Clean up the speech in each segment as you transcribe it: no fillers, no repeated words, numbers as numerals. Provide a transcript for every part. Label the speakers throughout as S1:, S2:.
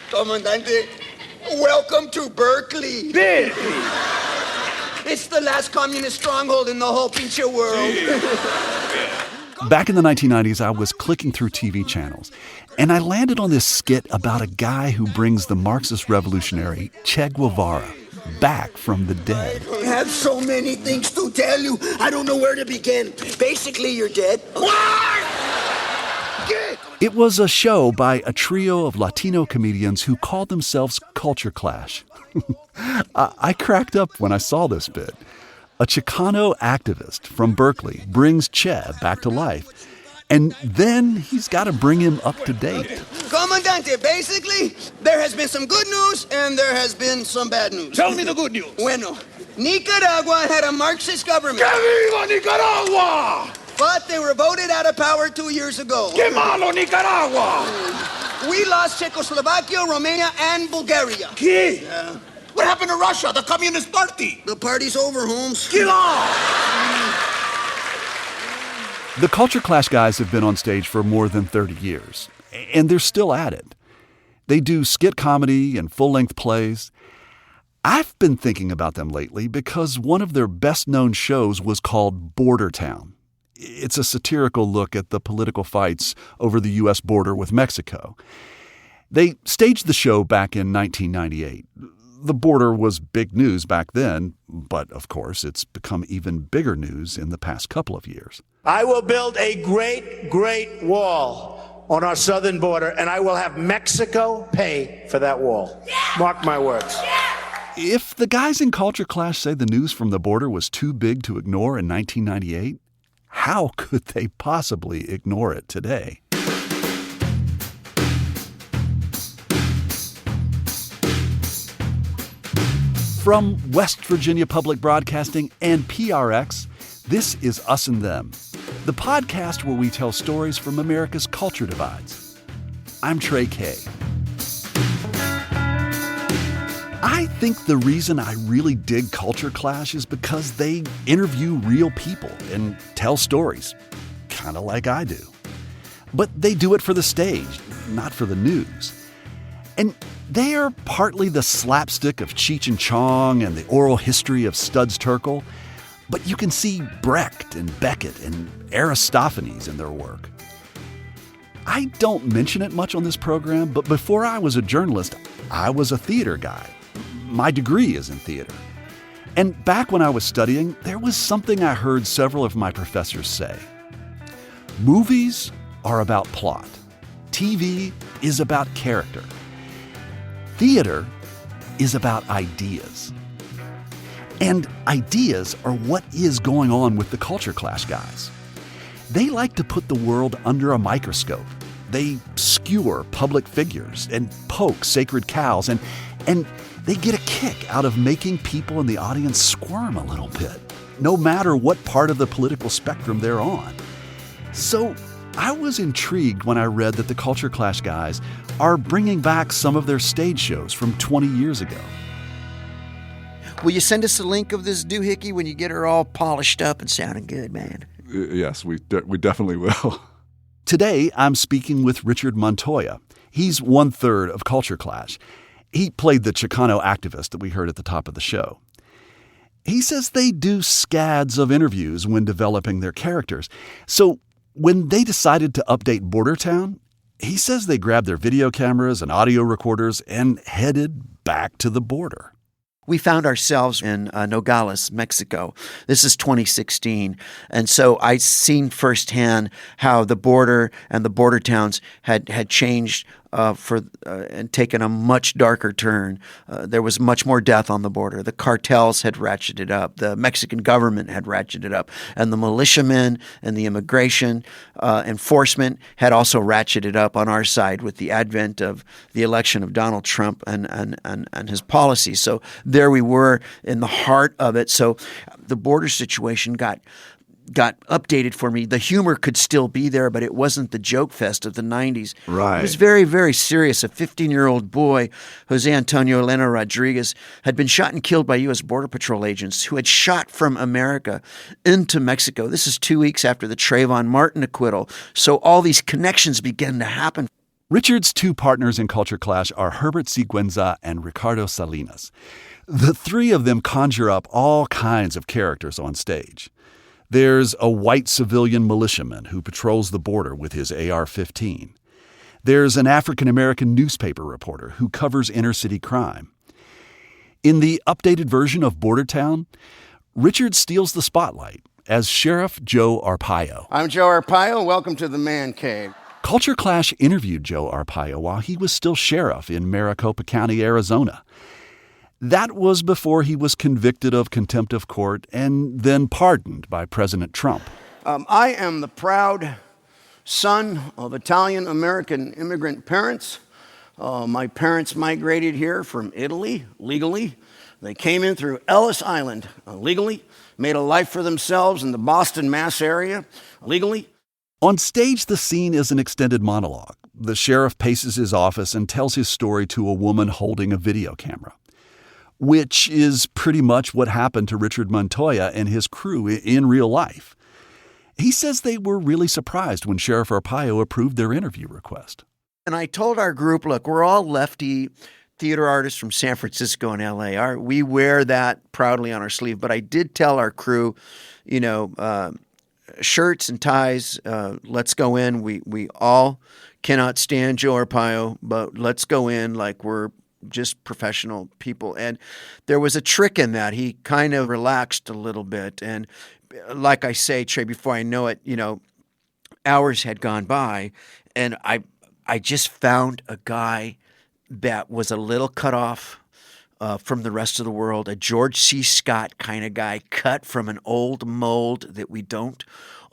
S1: Comandante, welcome to Berkeley.
S2: Berkeley.
S1: It's the last communist stronghold in the whole pinche world.
S3: Back in the 1990s, I was clicking through TV channels, and I landed on this skit about a guy who brings the Marxist revolutionary Che Guevara back from the dead.
S1: I have so many things to tell you. I don't know where to begin. Basically, you're dead.
S3: It was a show by a trio of Latino comedians who called themselves Culture Clash. I cracked up when I saw this bit. A Chicano activist from Berkeley brings Che back to life, and then he's got to bring him up to date.
S1: Comandante, basically, there has been some good news and there has been some bad news.
S2: Tell me the good news.
S1: Bueno, Nicaragua had a Marxist government.
S2: ¡Que viva Nicaragua!
S1: But they were voted out of power 2 years ago.
S2: ¡Qué malo Nicaragua!
S1: We lost Czechoslovakia, Romania, and Bulgaria.
S2: ¿Qué?
S1: Yeah.
S2: What happened to Russia, the Communist Party?
S1: The party's over, Holmes.
S2: Get off!
S3: The Culture Clash guys have been on stage for more than 30 years, and they're still at it. They do skit comedy and full-length plays. I've been thinking about them lately because one of their best-known shows was called Border Town. It's a satirical look at the political fights over the U.S. border with Mexico. They staged the show back in 1998. The border was big news back then, but of course it's become even bigger news in the past couple of years.
S4: I will build a great, great wall on our southern border, and I will have Mexico pay for that wall. Yeah! Mark my words.
S1: Yeah!
S3: If the guys in Culture Clash say the news from the border was too big to ignore in 1998, how could they possibly ignore it today? From West Virginia Public Broadcasting and PRX, this is Us and Them, the podcast where we tell stories from America's culture divides. I'm Trey K. I think the reason I really dig Culture Clash is because they interview real people and tell stories, kind of like I do. But they do it for the stage, not for the news. And they are partly the slapstick of Cheech and Chong and the oral history of Studs Terkel, but you can see Brecht and Beckett and Aristophanes in their work. I don't mention it much on this program, but before I was a journalist, I was a theater guy. My degree is in theater. And back when I was studying, there was something I heard several of my professors say. Movies are about plot. TV is about character. Theater is about ideas. And ideas are what is going on with the Culture Clash guys. They like to put the world under a microscope. They skewer public figures and poke sacred cows, and they get a kick out of making people in the audience squirm a little bit, no matter what part of the political spectrum they're on. So I was intrigued when I read that the Culture Clash guys are bringing back some of their stage shows from 20 years ago.
S5: Will you send us a link of this doohickey when you get her all polished up and sounding good, man?
S6: Yes, we definitely will.
S3: Today, I'm speaking with Richard Montoya. He's 1/3 of Culture Clash. He played the Chicano activist that we heard at the top of the show. He says they do scads of interviews when developing their characters. So when they decided to update Border Town, he says they grabbed their video cameras and audio recorders and headed back to the border.
S5: We found ourselves in Nogales, Mexico. This is 2016. And so I'd seen firsthand how the border and the border towns had changed and taken a much darker turn. There was much more death on the border. The cartels had ratcheted up. The Mexican government had ratcheted up. And the militiamen and the immigration enforcement had also ratcheted up on our side with the advent of the election of Donald Trump and his policies. So there we were in the heart of it. So the border situation got updated for me. The humor could still be there, but it wasn't the joke fest of the 90s.
S6: Right.
S5: It was very, very serious. A 15-year-old boy, Jose Antonio Elena Rodriguez, had been shot and killed by U.S. Border Patrol agents who had shot from America into Mexico. This is 2 weeks after the Trayvon Martin acquittal. So all these connections began to happen.
S3: Richard's two partners in Culture Clash are Herbert Siguenza and Ricardo Salinas. The three of them conjure up all kinds of characters on stage. There's a white civilian militiaman who patrols the border with his AR-15. There's an African-American newspaper reporter who covers inner-city crime. In the updated version of Border Town, Richard steals the spotlight as Sheriff Joe Arpaio.
S1: I'm Joe Arpaio. Welcome to the Man Cave.
S3: Culture Clash interviewed Joe Arpaio while he was still sheriff in Maricopa County, Arizona. That was before he was convicted of contempt of court and then pardoned by President Trump.
S1: I am the proud son of Italian-American immigrant parents. My parents migrated here from Italy legally. They came in through Ellis Island legally, made a life for themselves in the Boston, Mass area legally.
S3: On stage, the scene is an extended monologue. The sheriff paces his office and tells his story to a woman holding a video camera, which is pretty much what happened to Richard Montoya and his crew in real life. He says they were really surprised when Sheriff Arpaio approved their interview request.
S5: And I told our group, look, we're all lefty theater artists from San Francisco and L.A. We wear that proudly on our sleeve. But I did tell our crew, shirts and ties, let's go in. We all cannot stand Joe Arpaio, but let's go in like we're just professional people. And there was a trick in that. He kind of relaxed a little bit. And like I say, Trey, before I know it, hours had gone by, and I just found a guy that was a little cut off from the rest of the world, a George C. Scott kind of guy, cut from an old mold that we don't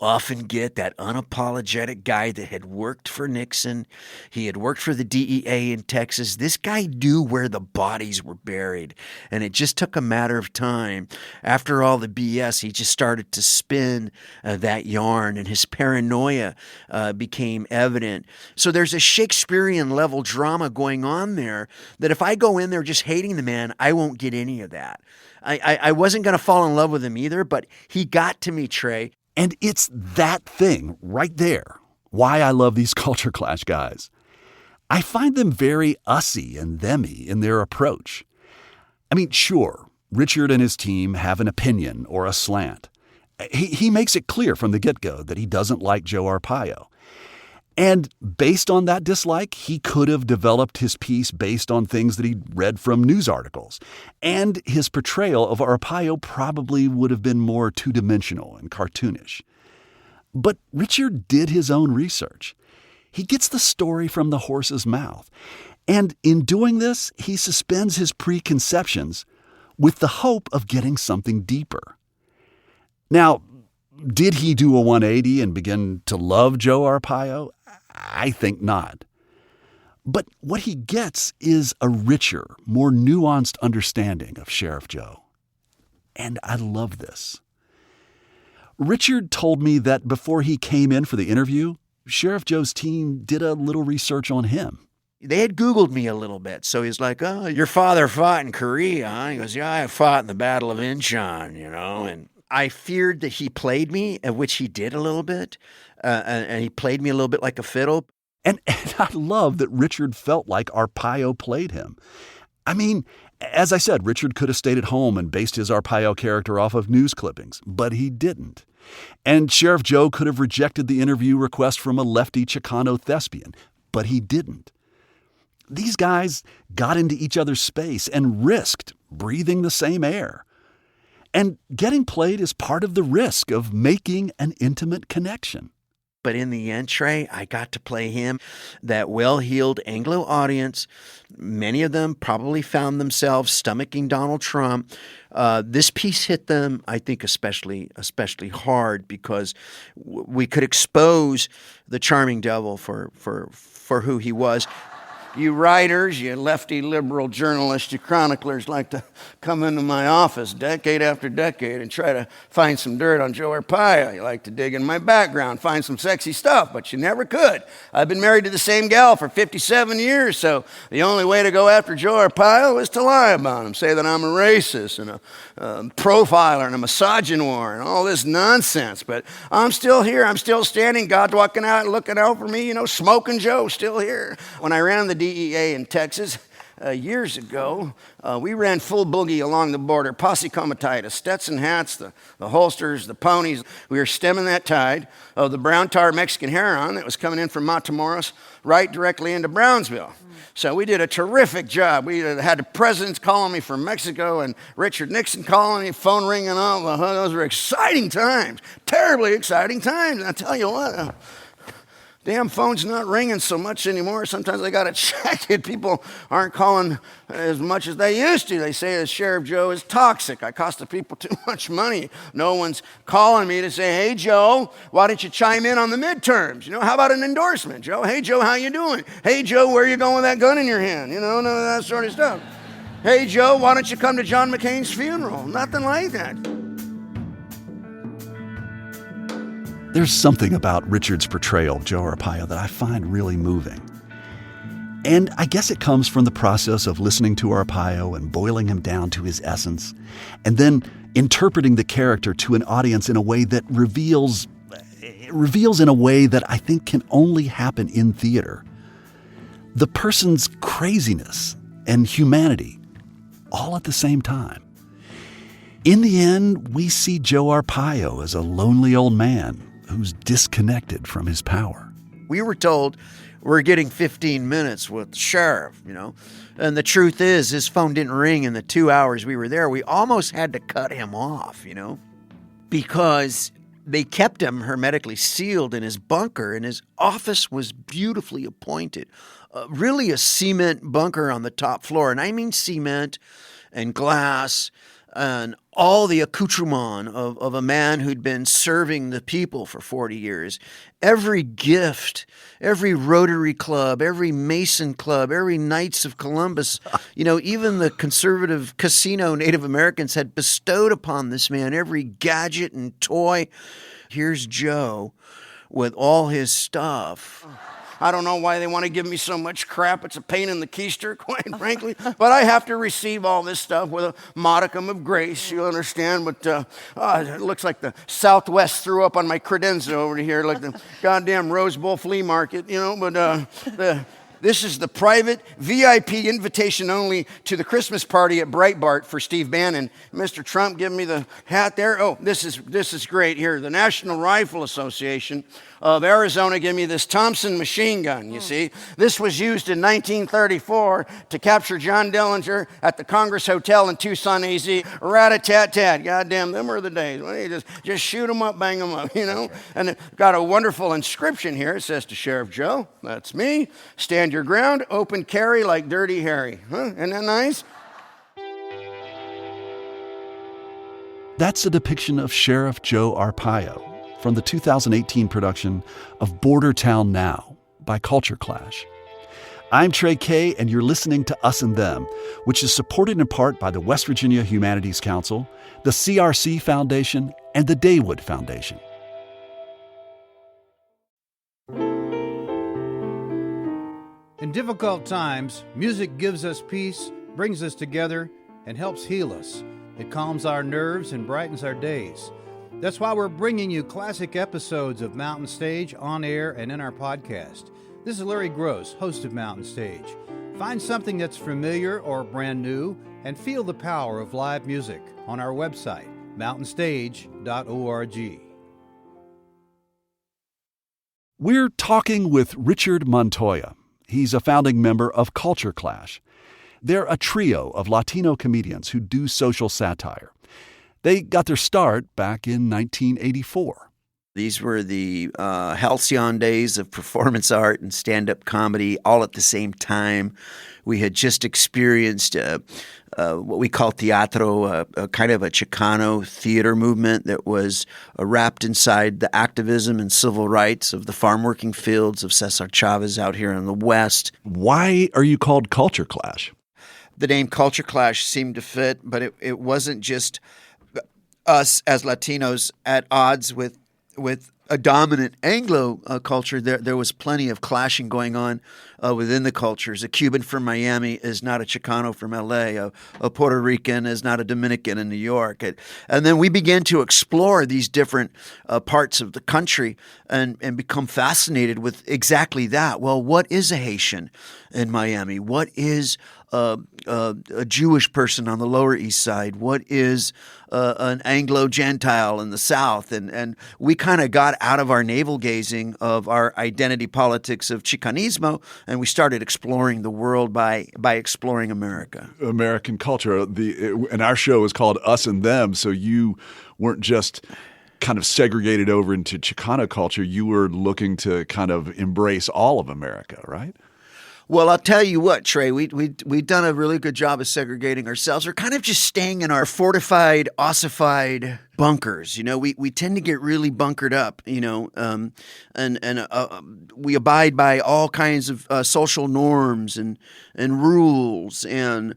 S5: often get, that unapologetic guy that had worked for Nixon. He had worked for the DEA in Texas. This guy knew where the bodies were buried, and it just took a matter of time. After all the BS, he just started to spin that yarn, and his paranoia became evident. So there's a Shakespearean-level drama going on there that if I go in there just hating the man, I won't get any of that. I wasn't going to fall in love with him either, but he got to me, Trey.
S3: And it's that thing right there, why I love these Culture Clash guys. I find them very us-y and them-y in their approach. I mean, sure, Richard and his team have an opinion or a slant. He makes it clear from the get-go that he doesn't like Joe Arpaio. And based on that dislike, he could have developed his piece based on things that he'd read from news articles. And his portrayal of Arpaio probably would have been more two-dimensional and cartoonish. But Richard did his own research. He gets the story from the horse's mouth. And in doing this, he suspends his preconceptions with the hope of getting something deeper. Now, did he do a 180 and begin to love Joe Arpaio? I think not. But what he gets is a richer, more nuanced understanding of Sheriff Joe. And I love this. Richard told me that before he came in for the interview, Sheriff Joe's team did a little research on him.
S5: They had Googled me a little bit. So he's like, oh, your father fought in Korea, huh? He goes, yeah, I fought in the Battle of Incheon, and I feared that he played me, which he did a little bit, and he played me a little bit like a fiddle.
S3: And I love that Richard felt like Arpaio played him. I mean, as I said, Richard could have stayed at home and based his Arpaio character off of news clippings, but he didn't. And Sheriff Joe could have rejected the interview request from a lefty Chicano thespian, but he didn't. These guys got into each other's space and risked breathing the same air. And getting played is part of the risk of making an intimate connection.
S5: But in the end, Trey, I got to play him, that well-heeled Anglo audience. Many of them probably found themselves stomaching Donald Trump. This piece hit them, I think, especially hard because we could expose the charming devil for who he was.
S1: You writers, you lefty liberal journalists, you chroniclers like to come into my office decade after decade and try to find some dirt on Joe Arpaio. You like to dig in my background, find some sexy stuff, but you never could. I've been married to the same gal for 57 years, so the only way to go after Joe Arpaio is to lie about him, say that I'm a racist and a profiler and a misogynoir and all this nonsense. But I'm still here. I'm still standing. God's walking out and looking out for me, smoking Joe, still here. When I ran the DEA in Texas years ago, we ran full boogie along the border, posse comitatus, Stetson hats, the holsters, the ponies. We were stemming that tide of the brown tar Mexican heroin that was coming in from Matamoros right directly into Brownsville. So we did a terrific job. We had the presidents calling me from Mexico and Richard Nixon calling me, phone ringing up. Those were exciting times, terribly exciting times. And I tell you what, damn phone's not ringing so much anymore. Sometimes I got to check it. People aren't calling as much as they used to. They say that Sheriff Joe is toxic. I cost the people too much money. No one's calling me to say, hey, Joe, why don't you chime in on the midterms? How about an endorsement, Joe? Hey, Joe, how you doing? Hey, Joe, where are you going with that gun in your hand? None of that sort of stuff. Hey, Joe, why don't you come to John McCain's funeral? Nothing like that.
S3: There's something about Richard's portrayal of Joe Arpaio that I find really moving. And I guess it comes from the process of listening to Arpaio and boiling him down to his essence, and then interpreting the character to an audience in a way that reveals in a way that I think can only happen in theater. The person's craziness and humanity all at the same time. In the end, we see Joe Arpaio as a lonely old man who's disconnected from his power.
S5: We were told we're getting 15 minutes with the sheriff, And the truth is, his phone didn't ring in the 2 hours we were there. We almost had to cut him off, because they kept him hermetically sealed in his bunker, and his office was beautifully appointed. Really a cement bunker on the top floor. And I mean cement and glass and all the accoutrement of a man who'd been serving the people for 40 years. Every gift, every Rotary Club, every Mason Club, every Knights of Columbus, even the conservative casino Native Americans had bestowed upon this man every gadget and toy. Here's Joe with all his stuff.
S1: I don't know why they want to give me so much crap. It's a pain in the keister, quite frankly. But I have to receive all this stuff with a modicum of grace, you understand. But it looks like the Southwest threw up on my credenza over here, like the goddamn Rose Bowl flea market, But this is the private VIP invitation only to the Christmas party at Breitbart for Steve Bannon. Mr. Trump, give me the hat there. Oh, this is great here. The National Rifle Association of Arizona give me this Thompson machine gun, you see. This was used in 1934 to capture John Dillinger at the Congress Hotel in Tucson, AZ. Rat-a-tat-tat. Goddamn, them are the days. Well, you just shoot them up, bang them up, And it got a wonderful inscription here. It says to Sheriff Joe, that's me, stand your ground, open carry like Dirty Harry. Isn't that nice?
S3: That's a depiction of Sheriff Joe Arpaio from the 2018 production of Border Town Now by Culture Clash. I'm Trey Kay, and you're listening to Us and Them, which is supported in part by the West Virginia Humanities Council, the CRC Foundation, and the Daywood Foundation.
S7: In difficult times, music gives us peace, brings us together, and helps heal us. It calms our nerves and brightens our days. That's why we're bringing you classic episodes of Mountain Stage on air and in our podcast. This is Larry Gross, host of Mountain Stage. Find something that's familiar or brand new and feel the power of live music on our website, mountainstage.org.
S3: We're talking with Richard Montoya. He's a founding member of Culture Clash. They're a trio of Latino comedians who do social satire. They got their start back in 1984.
S5: These were the halcyon days of performance art and stand-up comedy all at the same time. We had just experienced what we call teatro, a kind of a Chicano theater movement that was wrapped inside the activism and civil rights of the farm working fields of Cesar Chavez out here in the West.
S3: Why are you called Culture Clash?
S5: The name Culture Clash seemed to fit, but it wasn't just us as Latinos at odds with a dominant Anglo culture. There was plenty of clashing going on within the cultures. A Cuban from Miami is not a Chicano from L.A. A Puerto Rican is not a Dominican in New York. And then we began to explore these different parts of the country and become fascinated with exactly that. Well, what is a Haitian in Miami? What is a Jewish person on the Lower East Side? What is an Anglo-Gentile in the South? And we kind of got out of our navel-gazing of our identity politics of Chicanismo, and we started exploring the world by exploring America.
S6: American culture. And our show is called Us and Them, so you weren't just kind of segregated over into Chicano culture. You were looking to kind of embrace all of America, right?
S5: Well, I'll tell you what, Trey, we've done a really good job of segregating ourselves. We're kind of just staying in our fortified, ossified bunkers. You know, we tend to get really bunkered up, you know, and we abide by all kinds of social norms and rules. And,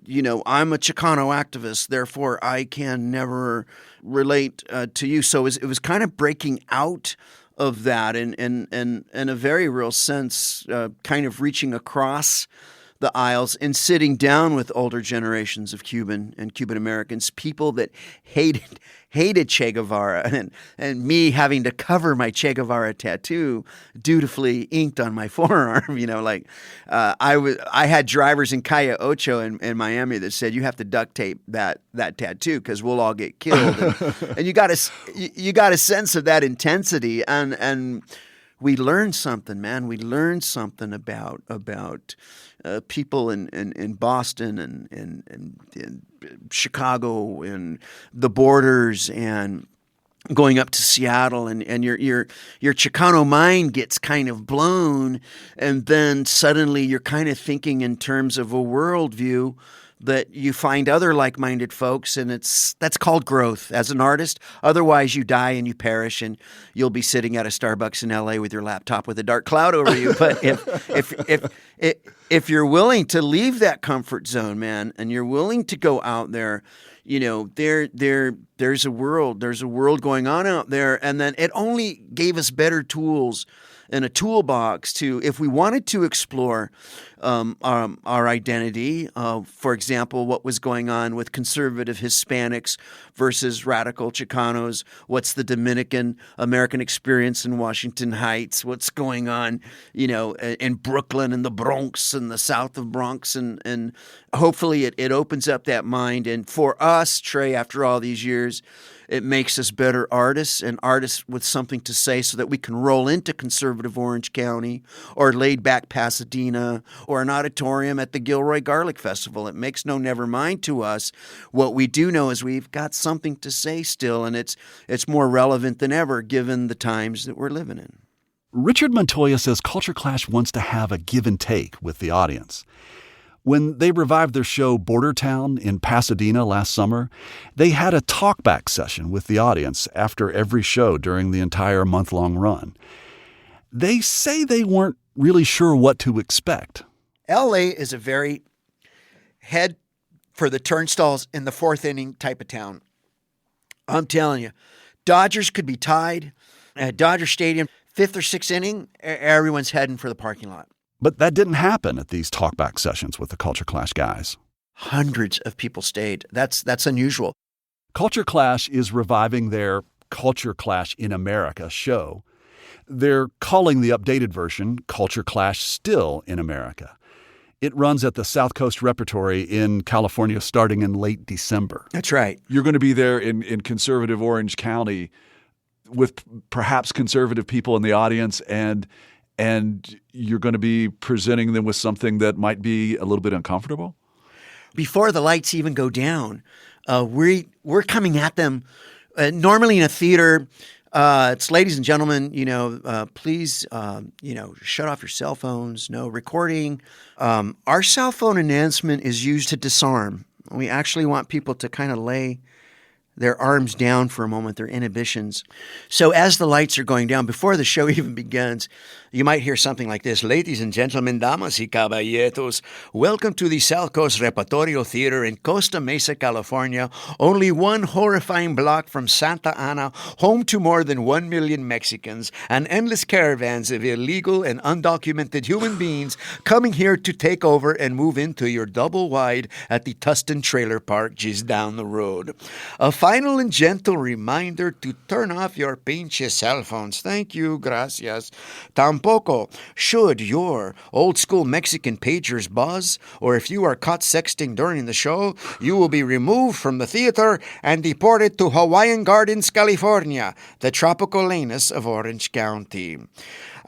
S5: you know, I'm a Chicano activist, therefore I can never relate to you. So it was kind of breaking out of that, and in a very real sense, kind of reaching across the aisles and sitting down with older generations of Cuban and Cuban Americans, people that hated Che Guevara, and me having to cover my Che Guevara tattoo dutifully inked on my forearm. You know, like I had drivers in Calle Ocho in Miami that said, you have to duct tape that tattoo because we'll all get killed. And you got a sense of that intensity, and we learned something, man. We learned something about people in Boston and Chicago and the borders and going up to Seattle, and your Chicano mind gets kind of blown, and then suddenly you're kind of thinking in terms of a worldview that you find other like-minded folks, and that's called growth as an artist. Otherwise, you die and you perish, and you'll be sitting at a Starbucks in L.A. with your laptop with a dark cloud over you. But if you're willing to leave that comfort zone, man, and you're willing to go out there, you know, there's a world going on out there, and then it only gave us better tools and a toolbox to, if we wanted to explore our identity, for example, what was going on with conservative Hispanics versus radical Chicanos, what's the Dominican American experience in Washington Heights, what's going on, you know, in Brooklyn and the Bronx and the south of Bronx, and hopefully it opens up that mind. And for us, Trey, after all these years, it makes us better artists, and artists with something to say, so that we can roll into conservative Orange County or laid back Pasadena or an auditorium at the Gilroy Garlic Festival. It makes no never mind to us. What we do know is we've got something to say still, and it's more relevant than ever given the times that we're living in.
S3: Richard Montoya says Culture Clash wants to have a give and take with the audience. When they revived their show Border Town in Pasadena last summer, they had a talkback session with the audience after every show during the entire month-long run. They say they weren't really sure what to expect.
S5: L.A. is a very head for the turnstiles in the fourth inning type of town. I'm telling you, Dodgers could be tied at Dodger Stadium, fifth or sixth inning, everyone's heading for the parking lot.
S3: But that didn't happen at these talkback sessions with the Culture Clash guys.
S5: Hundreds of people stayed. That's unusual.
S3: Culture Clash is reviving their Culture Clash in America show. They're calling the updated version Culture Clash Still in America. It runs at the South Coast Repertory in California starting in late December.
S5: That's right.
S6: You're going to be there in conservative Orange County with perhaps conservative people in the audience, and you're going to be presenting them with something that might be a little bit uncomfortable?
S5: Before the lights even go down, we're coming at them. Normally in a theater, It's ladies and gentlemen, please, shut off your cell phones, no recording. Our cell phone announcement is used to disarm. We actually want people to kind of lay their arms down for a moment, their inhibitions. So as the lights are going down, before the show even begins, you might hear something like this. Ladies and gentlemen, damas y caballeros, welcome to the South Coast Repertorio Theater in Costa Mesa, California, only one horrifying block from Santa Ana, home to more than 1 million Mexicans, and endless caravans of illegal and undocumented human beings coming here to take over and move into your double wide at the Tustin Trailer Park just down the road. A final and gentle reminder to turn off your pinche cell phones. Thank you, gracias. Tampoco should your old-school Mexican pagers buzz, or if you are caught sexting during the show, you will be removed from the theater and deported to Hawaiian Gardens, California, the tropical anus of Orange County.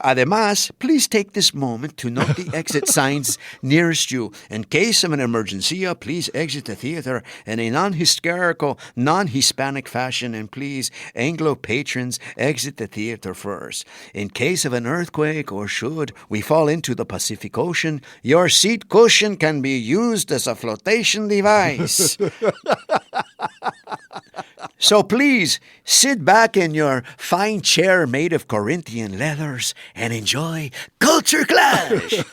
S5: Además, please take this moment to note the exit signs nearest you. In case of an emergency, please exit the theater in a non-hysterical, non-Hispanic fashion, and please, Anglo patrons, exit the theater first. In case of an earthquake, or should we fall into the Pacific Ocean, your seat cushion can be used as a flotation device. So please, sit back in your fine chair made of Corinthian leathers and enjoy Culture Clash.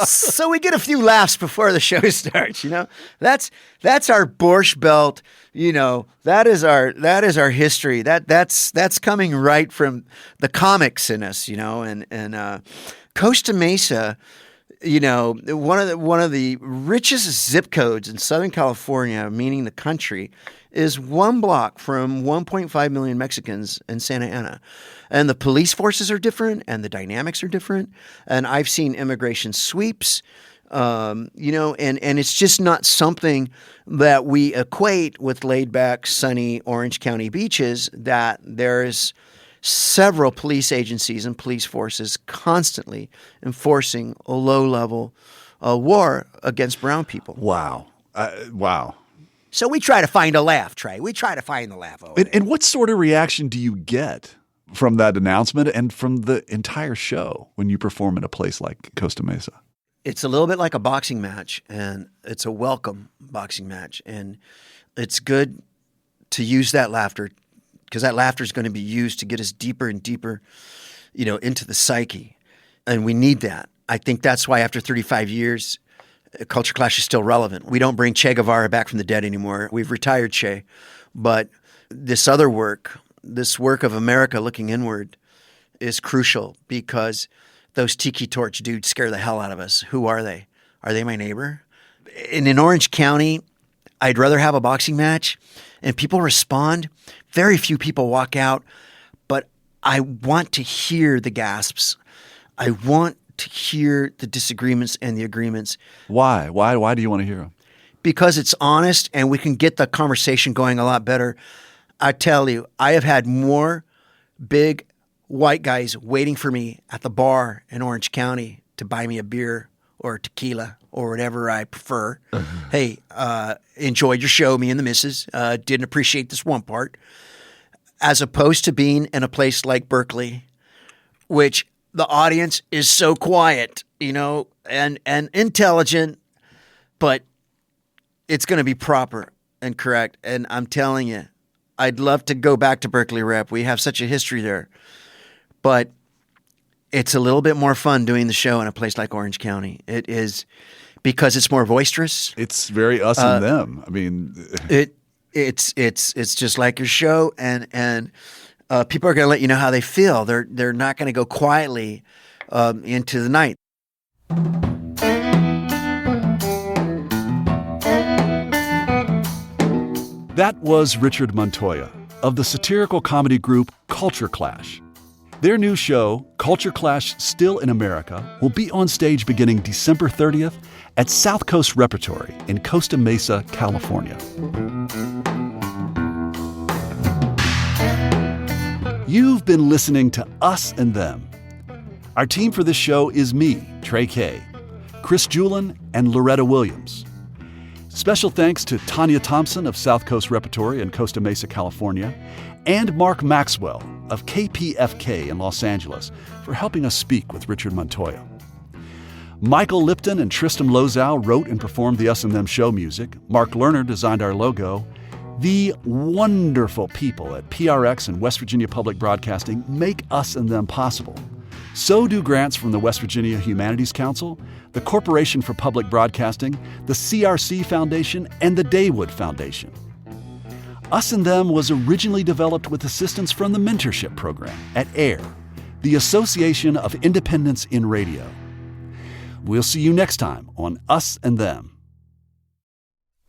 S5: So we get a few laughs before the show starts, That's our Borscht Belt, that is our history. That's coming right from the comics in us, and Costa Mesa, one of the richest zip codes in Southern California, meaning the country, is one block from 1.5 million Mexicans in Santa Ana. And the police forces are different and the dynamics are different. And I've seen immigration sweeps, and it's just not something that we equate with laid back, sunny Orange County beaches, that there's several police agencies and police forces constantly enforcing a low-level war against brown people.
S6: Wow. Wow.
S5: So we try to find a laugh, Trey. We try to find the laugh.
S6: And what sort of reaction do you get from that announcement and from the entire show when you perform in a place like Costa Mesa?
S5: It's a little bit like a boxing match, and it's a welcome boxing match. And it's good to use that laughter, because that laughter is going to be used to get us deeper and deeper, into the psyche. And we need that. I think that's why after 35 years, Culture Clash is still relevant. We don't bring Che Guevara back from the dead anymore. We've retired Che. But this other work, this work of America looking inward, is crucial, because those tiki torch dudes scare the hell out of us. Who are they? Are they my neighbor? And in Orange County, I'd rather have a boxing match and people respond. Very few people walk out, but I want to hear the gasps. I want to hear the disagreements and the agreements.
S6: Why? Why do you want to hear them?
S5: Because it's honest and we can get the conversation going a lot better. I tell you, I have had more big white guys waiting for me at the bar in Orange County to buy me a beer or tequila or whatever I prefer. Hey, enjoyed your show, me and the missus. Didn't appreciate this one part. As opposed to being in a place like Berkeley, which the audience is so quiet, and intelligent, but it's going to be proper and correct. And I'm telling you, I'd love to go back to Berkeley Rep. We have such a history there. But it's a little bit more fun doing the show in a place like Orange County. It is, because it's more boisterous.
S6: It's very us and them. I mean,
S5: it's just like your show, and people are going to let you know how they feel. They're not going to go quietly into the night.
S3: That was Richard Montoya of the satirical comedy group Culture Clash. Their new show, Culture Clash Still in America, will be on stage beginning December 30th at South Coast Repertory in Costa Mesa, California. You've been listening to Us and Them. Our team for this show is me, Trey K, Chris Julin, and Loretta Williams. Special thanks to Tanya Thompson of South Coast Repertory in Costa Mesa, California, and Mark Maxwell of KPFK in Los Angeles for helping us speak with Richard Montoya. Michael Lipton and Tristam Lozow wrote and performed the Us and Them show music. Mark Lerner designed our logo. The wonderful people at PRX and West Virginia Public Broadcasting make Us and Them possible. So do grants from the West Virginia Humanities Council, the Corporation for Public Broadcasting, the CRC Foundation, and the Daywood Foundation. Us and Them was originally developed with assistance from the Mentorship Program at AIR, the Association of Independents in Radio. We'll see you next time on Us and Them.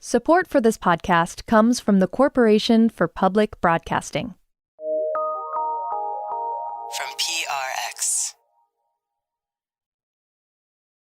S8: Support for this podcast comes from the Corporation for Public Broadcasting.